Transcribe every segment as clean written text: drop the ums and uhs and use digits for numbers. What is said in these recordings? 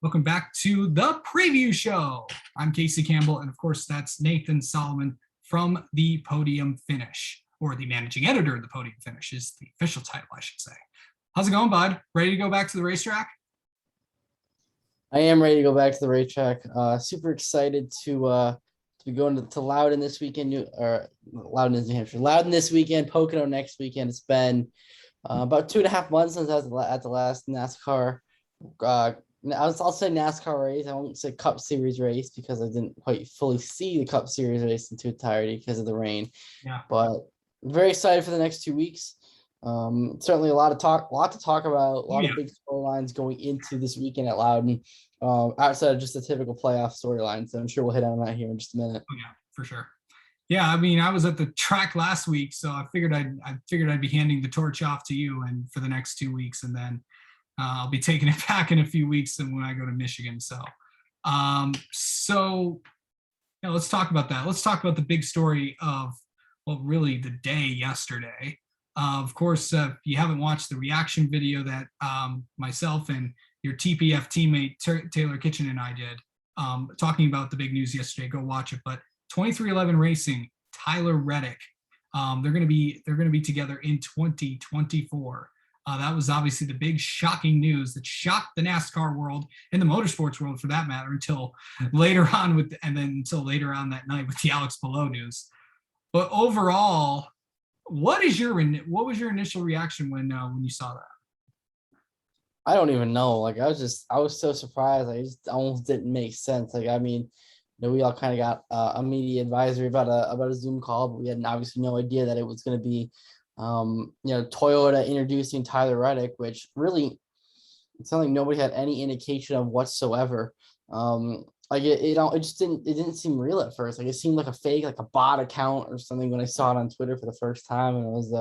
Welcome back to the preview show. I'm Casey Campbell, and of course, that's Nathan Solomon from the Podium Finish, or the managing editor of the Podium Finish is the official title, I should say. How's it going, bud? Ready to go back to the racetrack? I am ready to go back to the racetrack. Super excited to be going to Loudon this weekend, or Loudon, New Hampshire. Loudon this weekend, Pocono next weekend. It's been about 2.5 months since I was at the last NASCAR. I'll say NASCAR race. I won't say Cup Series race because I didn't quite fully see the Cup Series race into entirety because of the rain. Yeah. But very excited for the next 2 weeks. Certainly a lot to talk about, a lot of big storylines going into this weekend at Loudon, outside of just the typical playoff storylines. So I'm sure we'll hit on that here in just a minute. Oh, yeah, for sure. Yeah, I mean, I was at the track last week, so I figured I'd be handing the torch off to you and for the next 2 weeks, and then I'll be taking it back in a few weeks and when I go to Michigan. So let's talk about that. Let's talk about the big story of, well, really the day yesterday. Of course, if you haven't watched the reaction video that myself and your TPF teammate Taylor Kitchen and I did, talking about the big news yesterday, go watch it. But 2311 Racing, Tyler Reddick, they're going to be together in 2024. That was obviously the big shocking news that shocked the NASCAR world and the motorsports world for that matter until later on until later on that night with the Alex Palou news. But overall, what was your initial reaction when you saw that? I don't even know. Like I was so surprised. I just almost didn't make sense. Like, I mean, we all kind of got a media advisory about a Zoom call, but we had obviously no idea that it was going to be, Toyota introducing Tyler Reddick, which really, it sounded like nobody had any indication of whatsoever. Like it didn't seem real at first. Like it seemed like a fake, like a bot account or something when I saw it on Twitter for the first time, and it was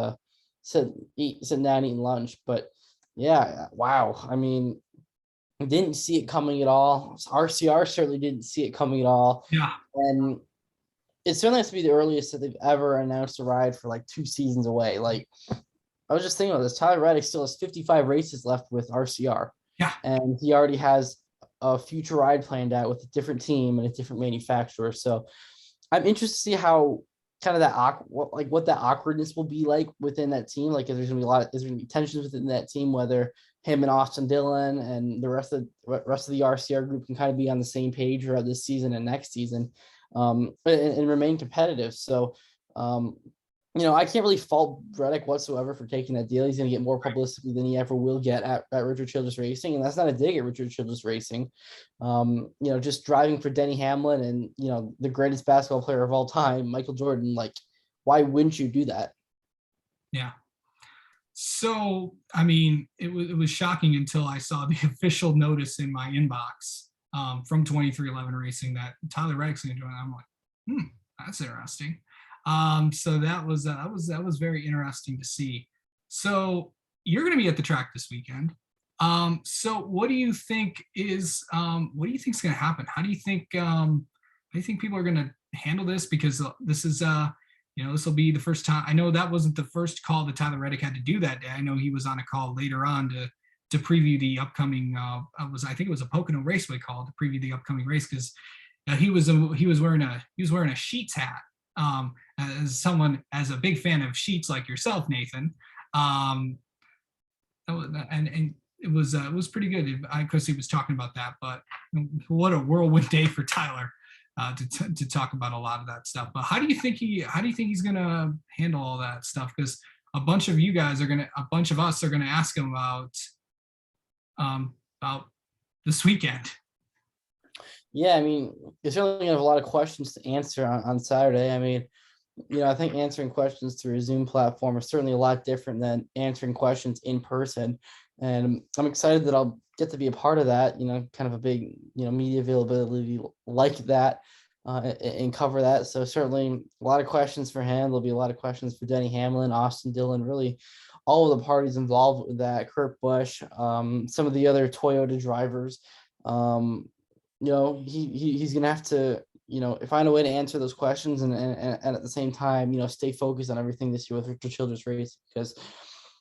sitting down eating lunch. But yeah, wow. I mean, I didn't see it coming at all. RCR certainly didn't see it coming at all. Yeah. And it certainly has to be the earliest that they've ever announced a ride for like 2 seasons away. Like, I was just thinking about this. Tyler Reddick still has 55 races left with RCR. Yeah. And he already has a future ride planned out with a different team and a different manufacturer. So I'm interested to see how kind of what that awkwardness will be like within that team. Like, if there's gonna be tensions within that team, whether him and Austin Dillon and the rest of the RCR group can kind of be on the same page throughout this season and next season, and remain competitive. So, I can't really fault Reddick whatsoever for taking that deal. He's going to get more publicity than he ever will get at Richard Childress Racing. And that's not a dig at Richard Childress Racing. Just driving for Denny Hamlin and, the greatest basketball player of all time, Michael Jordan, like, why wouldn't you do that? Yeah. So, I mean, it was shocking until I saw the official notice in my inbox from 2311 Racing that Tyler Reddick's going to join. I'm like, that's interesting. So that was very interesting to see. So you're going to be at the track this weekend. So what do you think is going to happen? How do you think people are going to handle this? Because this is this will be the first time. I know that wasn't the first call that Tyler Reddick had to do that day. I know he was on a call later on to preview the upcoming. I think it was a Pocono Raceway call to preview the upcoming race because he was wearing a Sheets hat. As a big fan of Sheets like yourself, Nathan, and it was pretty good because he was talking about that. But what a whirlwind day for Tyler to talk about a lot of that stuff. But how do you think he's gonna handle all that stuff? Because a bunch of us are gonna ask him about this weekend. Yeah, I mean, you're certainly going to have a lot of questions to answer on Saturday. I mean, I think answering questions through a Zoom platform is certainly a lot different than answering questions in person. And I'm excited that I'll get to be a part of that, kind of a big, media availability like that and cover that. So certainly a lot of questions for him. There'll be a lot of questions for Denny Hamlin, Austin Dillon, really all of the parties involved with that, Kurt Busch, some of the other Toyota drivers. He's going to have to, find a way to answer those questions and at the same time, stay focused on everything this year with Richard Childress Race, because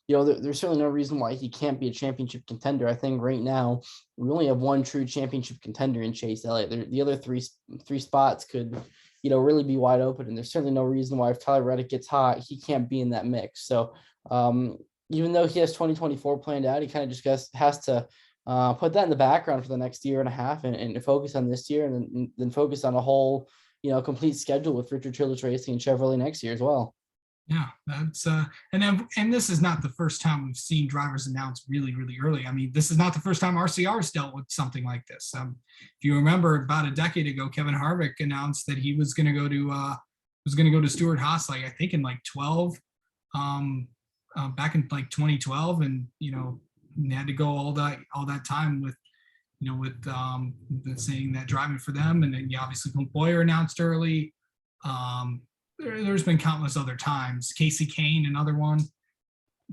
there's certainly no reason why he can't be a championship contender. I think right now we only have one true championship contender in Chase Elliott. The other three spots could, really be wide open. And there's certainly no reason why if Tyler Reddick gets hot, he can't be in that mix. So even though he has 2024 planned out, he kind of just has to put that in the background for the next year and a half and focus on this year and then focus on a whole, complete schedule with Richard Childress Racing and Chevrolet next year as well. Yeah, that's and this is not the first time we've seen drivers announce really, really early. I mean, this is not the first time RCR's dealt with something like this. If you remember, about a decade ago, Kevin Harvick announced that he was going to go to Stuart Haas, like I think in like 12, back in like 2012, and they had to go all that time with saying that driving for them, and then obviously Clint Boyer announced early. There's been countless other times. Casey Kane, another one.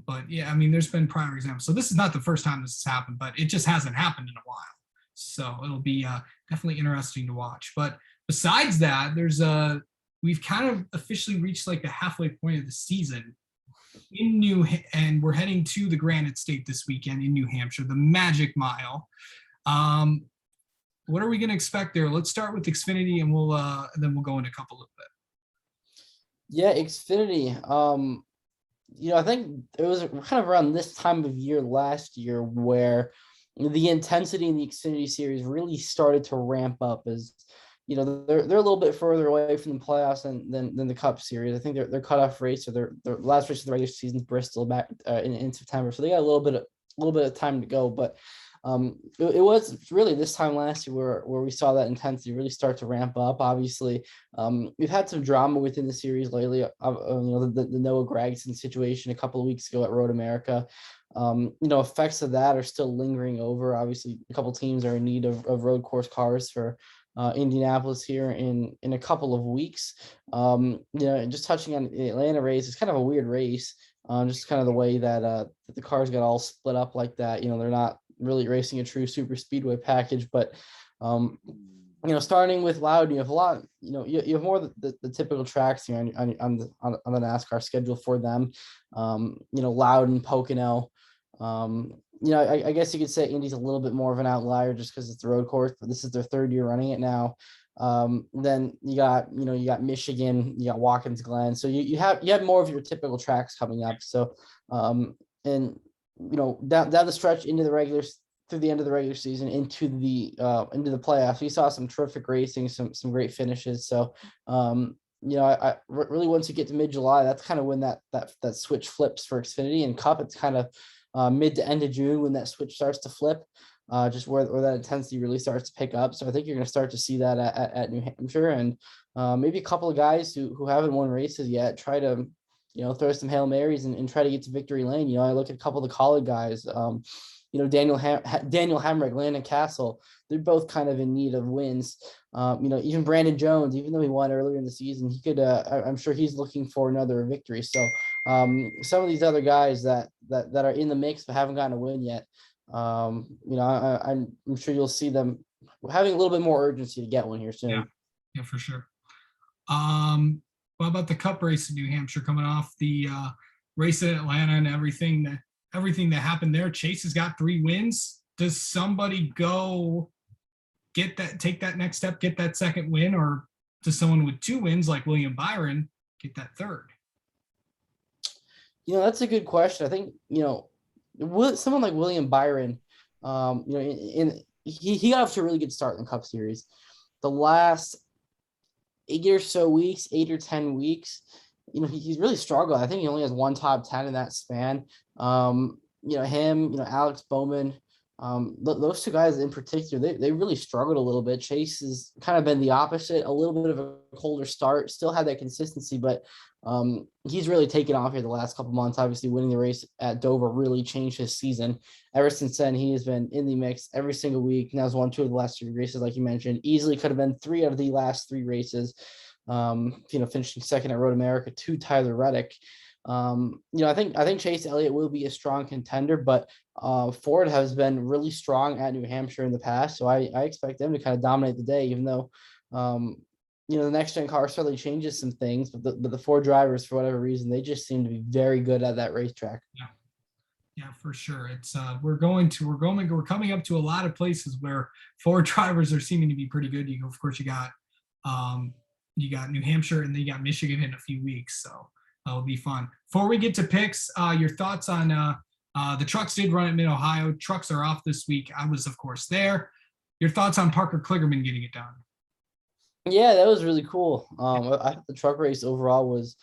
But yeah, I mean, there's been prior examples. So this is not the first time this has happened, but it just hasn't happened in a while. So it'll be definitely interesting to watch. But besides that, we've kind of officially reached like the halfway point of the season and we're heading to the Granite State this weekend in New Hampshire, the Magic Mile. What are we going to expect there? Let's start with Xfinity, and then we'll go into a couple of bit. Yeah, Xfinity. I think it was kind of around this time of year last year where the intensity in the Xfinity series really started to ramp up as, they're a little bit further away from the playoffs than the Cup Series. I think their cutoff race or their last race of the regular season is Bristol back in September, so they got a little bit of time to go. But it was really this time last year where we saw that intensity really start to ramp up. Obviously, we've had some drama within the series lately. The Noah Gragson situation a couple of weeks ago at Road America. Effects of that are still lingering over. Obviously, a couple teams are in need of road course cars for Indianapolis here in a couple of weeks. Just touching on the Atlanta race, it's kind of a weird race. Just kind of the way that the cars got all split up like that. They're not really racing a true super speedway package, but starting with Loud, you have a lot, you have more of the typical tracks here on the NASCAR schedule for them. Loud and Pocono. I guess you could say Indy's a little bit more of an outlier just because it's the road course, but this is their third year running it now. Then you got Michigan, you got Watkins Glen. So you have more of your typical tracks coming up. So, down the stretch through the end of the regular season into the playoffs, we saw some terrific racing, some great finishes. So, I really, once you get to mid-July, that's kind of when that switch flips for Xfinity and Cup. It's kind of mid to end of June when that switch starts to flip, just where that intensity really starts to pick up. So I think you're going to start to see that at New Hampshire, and maybe a couple of guys who haven't won races yet try to, throw some Hail Marys and try to get to victory lane. I look at a couple of the college guys, Daniel Hemrick, Landon Castle, they're both kind of in need of wins. Even Brandon Jones, even though he won earlier in the season, he could, I'm sure he's looking for another victory. So some of these other guys that are in the mix but haven't gotten a win yet, I'm sure you'll see them having a little bit more urgency to get one here soon. Yeah, for sure. What about the Cup race in New Hampshire coming off the race in Atlanta and everything that happened there? Chase has got 3 wins. Does somebody go take that next step, get that second win, or does someone with 2 wins like William Byron get that third? That's a good question. I think, someone like William Byron, he got off to a really good start in the Cup Series. The last 8 or 10 weeks, he's really struggled. I think he only has 1 top 10 in that span. Him, Alex Bowman, those 2 guys in particular, they really struggled a little bit. Chase has kind of been the opposite, a little bit of a colder start, still had that consistency, but he's really taken off here the last couple months. Obviously, winning the race at Dover really changed his season. Ever since then, he has been in the mix every single week. Now he's won 2 of the last 3 races, like you mentioned. Easily could have been 3 out of the last 3 races. Finishing second at Road America to Tyler Reddick. I think Chase Elliott will be a strong contender, but Ford has been really strong at New Hampshire in the past, so I expect them to kind of dominate the day, even though the next gen car certainly changes some things, but the 4 drivers, for whatever reason, they just seem to be very good at that racetrack. Yeah, Yeah, for sure. It's we're coming up to a lot of places where Ford drivers are seeming to be pretty good. Of course um you got New Hampshire and then you got Michigan in a few weeks. So that'll be fun. Before we get to picks, your thoughts on the trucks did run at Mid Ohio. Trucks are off this week. I was of course there. Your thoughts on Parker Kligerman getting it done? Yeah, that was really cool. I thought the truck race overall was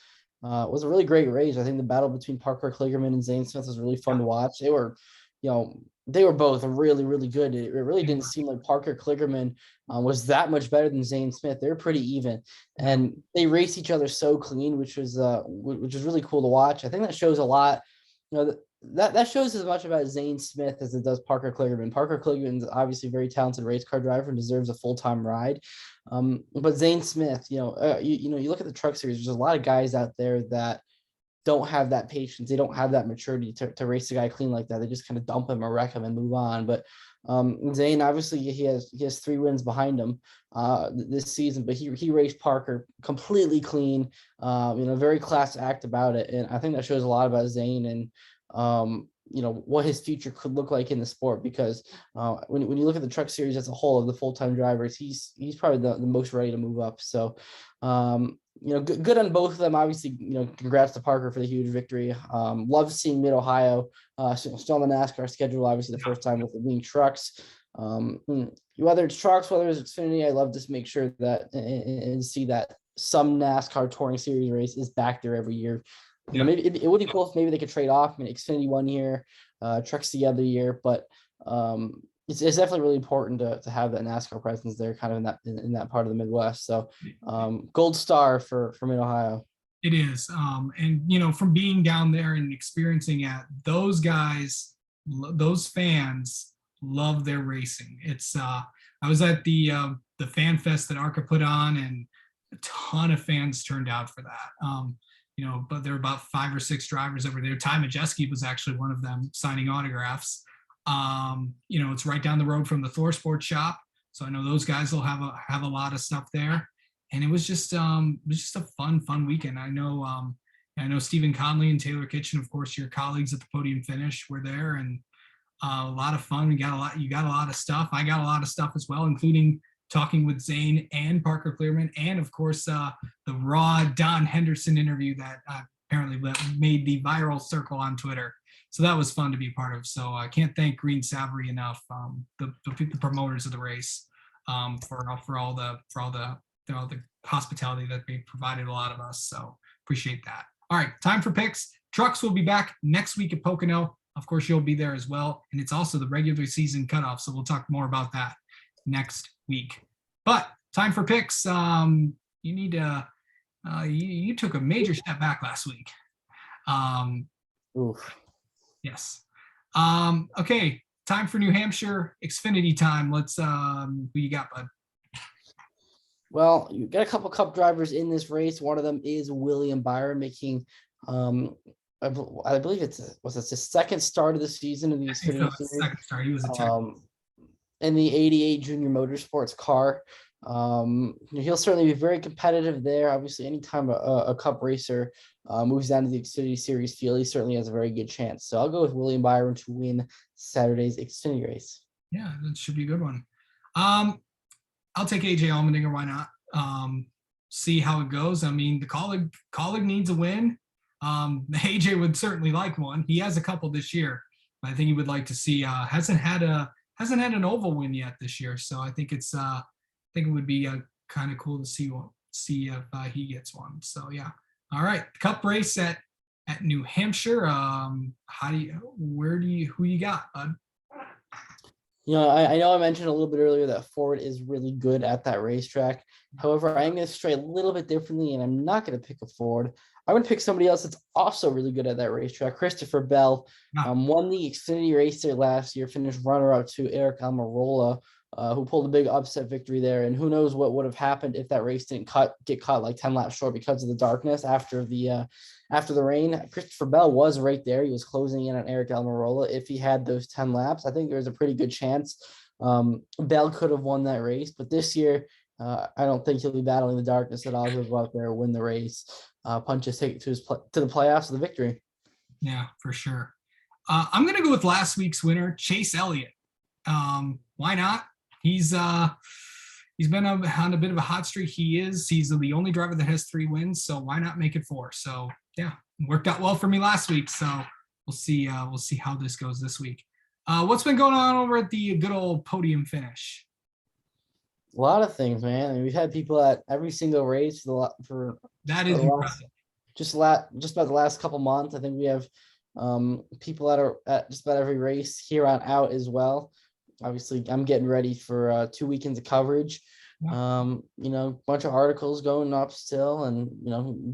a really great race. I think the battle between Parker Kligerman and Zane Smith was really fun to watch. They were both really, really good. It really didn't seem like Parker Kligerman was that much better than Zane Smith. They were pretty even, and they raced each other so clean, which was really cool to watch. I think that shows a lot. That shows as much about Zane Smith as it does Parker Kligerman. Parker Kligerman's obviously a very talented race car driver and deserves a full-time ride. But Zane Smith, you look at the truck series, there's a lot of guys out there that don't have that patience. They don't have that maturity to race a guy clean like that. They just kind of dump him or wreck him and move on. But Zane, obviously, he has 3 wins behind him this season, but he raced Parker completely clean, very class act about it. And I think that shows a lot about Zane and, what his future could look like in the sport, because when you look at the truck series as a whole of the full-time drivers, he's probably the most ready to move up. So, good on both of them. Obviously, congrats to Parker for the huge victory. Love seeing Mid Ohio still on the NASCAR schedule. Obviously, the first time with it being trucks. Whether it's trucks, whether it's Xfinity, I love to make sure that and see that some NASCAR touring series race is back there every year. Maybe it would be cool if maybe they could trade off. I mean, Xfinity 1 year, trucks the other year, but it's definitely really important to have that NASCAR presence there, kind of in that part of the Midwest. So, gold star for Mid Ohio. It is. And from being down there and experiencing it, those guys, those fans love their racing. It's I was at the fan fest that ARCA put on, and a ton of fans turned out for that. But there were about 5 or 6 drivers that were there. Ty Majeski was actually one of them signing autographs. It's right down the road from the Thor Sports shop. So I know those guys will have a lot of stuff there. And it was just a fun weekend. I know Stephen Conley and Taylor Kitchen, of course, your colleagues at the podium finish were there, and a lot of fun. You got a lot of stuff. I got a lot of stuff as well, including talking with Zane and Parker Kligerman, and of course the raw Don Henderson interview that apparently made the viral circle on Twitter. So that was fun to be a part of. So I can't thank Green Savory enough, the promoters of the race, for all the hospitality that they provided a lot of us. So appreciate that. All right, time for picks. Trucks will be back next week at Pocono. Of course, you'll be there as well. And it's also the regular season cutoff. So we'll talk more about that next week. But time for picks. You need to, you took a major step back last week. Oof. Yes. Okay. Time for New Hampshire Xfinity time. Let's, who you got, bud? Well, you got a couple Cup drivers in this race. One of them is William Byron, making, I believe was it his second start of the season in the Xfinity series. Second start. He was a tech. In the 88 Junior Motorsports car. He'll certainly be very competitive there. Obviously, anytime a Cup racer moves down to the Xfinity Series field, he certainly has a very good chance. So I'll go with William Byron to win Saturday's Xfinity race. Yeah, that should be a good one. I'll take AJ Allmendinger. Why not? See how it goes. I mean, the colleague needs a win. AJ would certainly like one. He has a couple this year. But I think he would like to see. Hasn't had an oval win yet this year, so I think it would be kind of cool to see if he gets one. So yeah. All right, Cup race at New Hampshire. Who you got, bud? I know I mentioned a little bit earlier that Ford is really good at that racetrack. However, I am going to stray a little bit differently, and I'm not going to pick a Ford. I'm going to pick somebody else that's also really good at that racetrack. Christopher Bell won the Xfinity race there last year, finished runner-up to Eric Almirola, who pulled a big upset victory there. And who knows what would have happened if that race didn't get caught like 10 laps short because of the darkness after the rain. Christopher Bell was right there. He was closing in on Eric Almirola. If he had those 10 laps, I think there was a pretty good chance Bell could have won that race. But this year, I don't think he'll be battling the darkness at all. He'll go out there, win the race, punch his ticket to the playoffs with the victory. Yeah, for sure. I'm gonna go with last week's winner, Chase Elliott. Why not? He's been on a bit of a hot streak. He's the only driver that has 3 wins, so why not make it 4? So yeah, worked out well for me last week. So we'll see how this goes this week. What's been going on over at the good old podium finish? A lot of things, man. I mean, we've had people at every single race for That is the last, impressive. just about the last couple months. I think we have people at just about every race here on out as well. Obviously, I'm getting ready for 2 weekends of coverage. Yeah. Bunch of articles going up still, and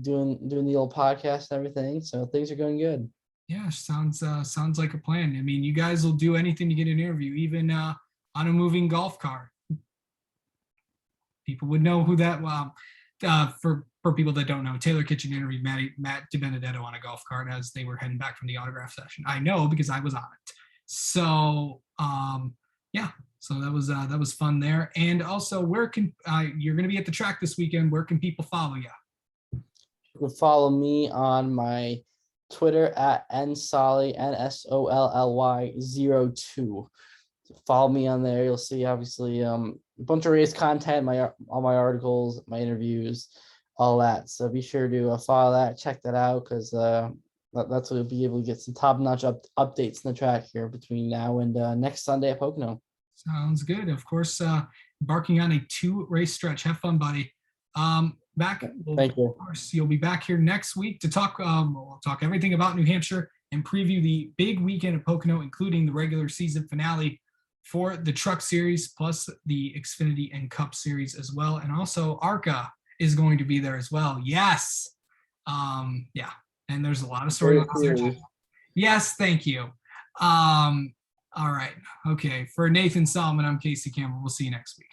doing the old podcast and everything. So things are going good. Yeah, sounds like a plan. I mean, you guys will do anything to get an interview, even on a moving golf cart. People would know who that. For people that don't know, Taylor Kitchen interviewed Matt DiBenedetto on a golf cart as they were heading back from the autograph session. I know because I was on it. So yeah, so that was fun there. And also, where can you're going to be at the track this weekend? Where can people follow you? You can follow me on my Twitter at nsolly NSOLLY02. Follow me on there. You'll see obviously a bunch of race content, all my articles, my interviews, all that. So be sure to follow that, check that out, because that's what you'll be able to get some top-notch updates in the track here between now and next Sunday at Pocono. Sounds good. Of course, embarking on a 2-race stretch. Have fun, buddy. Thank you. Of course, you'll be back here next week to talk. We'll talk everything about New Hampshire and preview the big weekend at Pocono, including the regular season finale for the Truck Series, plus the Xfinity and Cup Series as well. And also ARCA is going to be there as well. Yes. Yeah. And there's a lot of storylines. Yes, thank you. All right. Okay. For Nathan Solomon, I'm Casey Campbell. We'll see you next week.